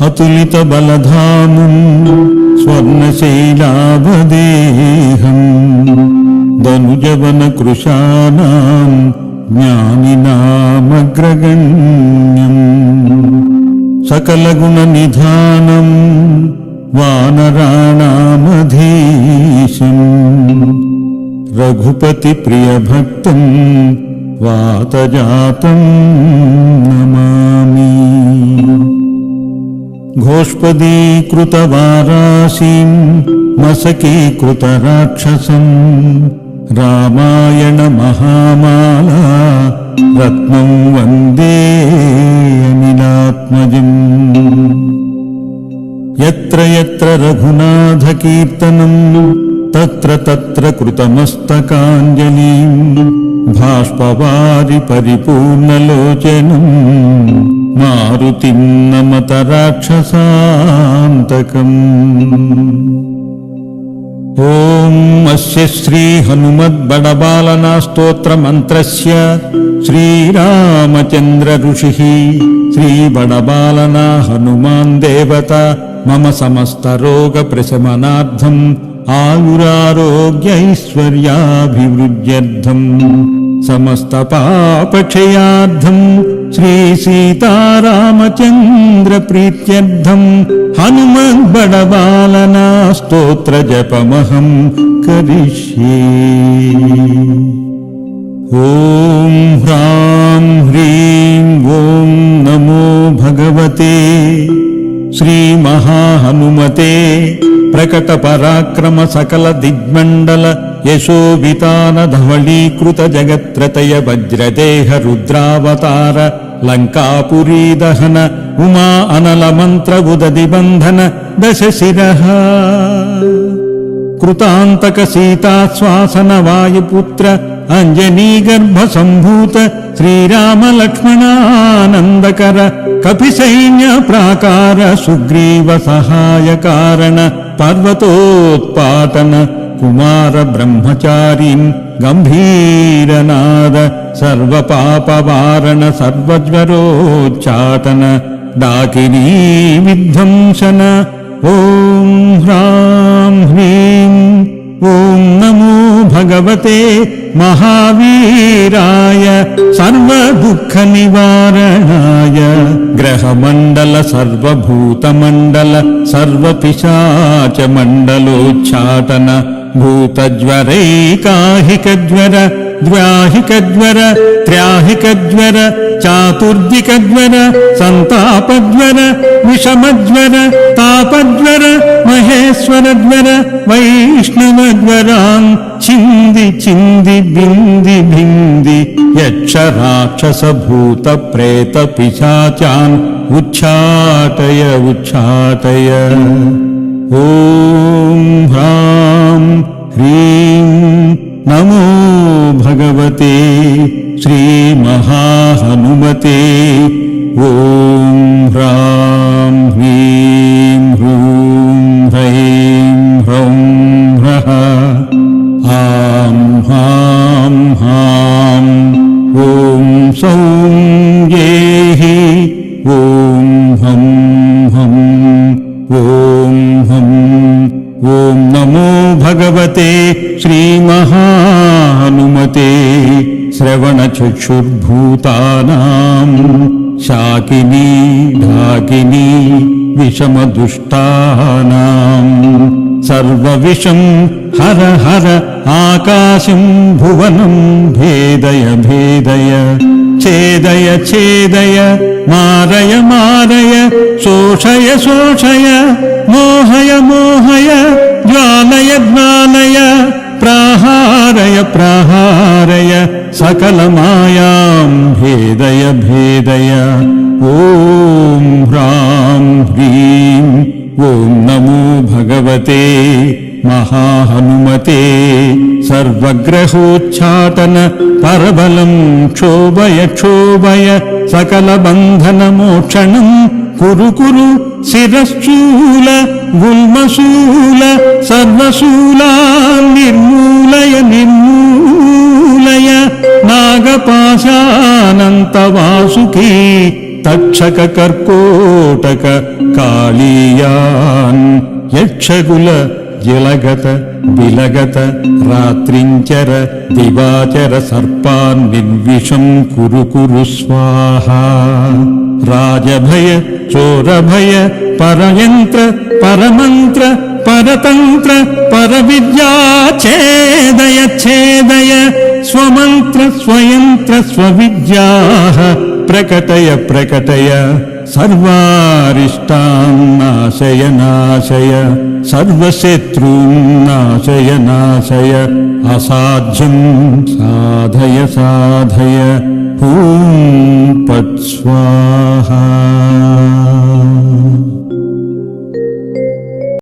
అతులిత బలధామం స్వర్ణశైలాభదేహం ధనుజవన కృశానాం జ్ఞానినామగ్రగణ్యం సకలగుణ నిధానం వానరాణామధీశం రఘుపతి ప్రియభక్తం వాతజాతం నమామి ఘోష్పదీకృతవారాశీం మసకీకృతరాక్షసం రామాయణ మహామాలా రత్నం వందే అనిలాత్మజం యత్ర యత్ర రఘునాథ కీర్తనం తత్ర తత్ర కృతమస్తకాంజలిం భాష్పవారి పరిపూర్ణలోచనం మారుతిం నమత రాక్షసాంతకం ఓం అస్య శ్రీ హనుమద్బడబాలనా స్తోత్రమంత్రస్య శ్రీరామచంద్ర ఋషిః శ్రీ బడబాలనా హనుమాన్ దేవత మమ సమస్త రోగ ప్రశమనార్థం ఆయురారోగ్యైశ్వర్యాభివృద్ధ్యర్థం సమస్త పాపక్షయార్థం శ్రీ సీతారామచంద్ర ప్రీత్యర్థం హనుమద్బడబాలనా స్తోత్ర జపమహం కరిష్యే. ఓం హ్రాం హ్రీం ఓం నమో భగవతే శ్రీ మహాహనుమతే ప్రకట పరాక్రమ సకల దిగ్మండల యశోభితాన ధవళీకృత జగత్రతయ వజ్రదేహ రుద్రావతార లంకాపురీ దహన ఉమా అనల మంత్ర ఉదది బంధన దశశిరః కృతాంతక సీతాశ్వాసన వాయుపుత్ర అంజనీ గర్భ సంభూత శ్రీరామ లక్ష్మణానందకర కపి సైన్య ప్రాకార సుగ్రీవ సహాయ కారణ పర్వతోత్పాటన కుమార బ్రహ్మచారీన్ గంభీరనాద సర్వ పాపవారణ సర్వజ్వరోచ్చాటన డాకినీ విధ్వంసన. ఓం హ్రాం హ్రీం ఓం నమో భగవతే మహావీరాయ సర్వదుఃఖ నివారణాయ గ్రహమండల సర్వభూతమండల సర్వపిశాచ మండలోచ్చాటన భూతజ్వరైకాహికజ్వర ద్వ్యాహికజ్వర త్ర్యాహికజ్వర చాతుర్దికజ్వర సంతాపజ్వర విషమజ్వర తాపజ్వర మహేశ్వరజ్వర వైష్ణవజ్వరాం చింది చింది బింది భింది యక్ష రాక్షస భూత ప్రేత పిశాచాన్ ఉచ్చాటయ ఉచ్చాటయ. ఓం హ్రాం హ్రీం నమో భగవతే శ్రీ మహాహనుమతే. ఓం హ్రాం హ్రీం హ్రూం హ్రైం హ్రౌం హ్రః ఆం హాం హాం ఓం సౌం జేహి ఓం హం హం ఓం హం. ఓం నమో భగవతే శ్రీ మహాహనుమతే శ్రవణచక్షుర్భూతానాం శాకినీ ఢాకినీ విషమదుష్టానాం సర్వవిషం హర హర ఆకాశం భువనం భేదయ భేదయ ఛేదయ ఛేదయ మారయ మారయ శోషయ శోషయ మోహయ మోహయ జ్వాలయ జ్వాలయ ప్రహారయ ప్రహారయ సకల మాయాం భేదయ భేదయ. ఓం హ్రాం హ్రీం ఓం నమో భగవతే మహాహనుమతే సర్వగ్రహోచ్చాటన పరబలం క్షోభయ క్షోభయ సకల బంధన మోక్షణం కురు కురు శిరశూల గుల్మశూల సర్వశూలా నిర్మూలయ నిర్మూలయ నాగపాశానంత వాసుకీ తక్షక కర్కోటక కాళీయాన్ యక్షకుల జలగత విలగత రాత్రించర దివాచర సర్పాన్ నిర్విషం కురు కురు స్వాహా రాజభయ చోరభయ పరయంత్ర పరమంత్ర పరతంత్ర పరవిద్యా ఛేదయ ఛేదయ స్వమంత్ర స్వయంత్ర స్వవిద్యా ప్రకటయ ప్రకటయ సర్వారిష్టాన్ నాశయ నాశయ సర్వశత్రూన్ నాశయ నాశయ అసాధ్యం సాధయ సాధయ ఓం పట్ స్వాహా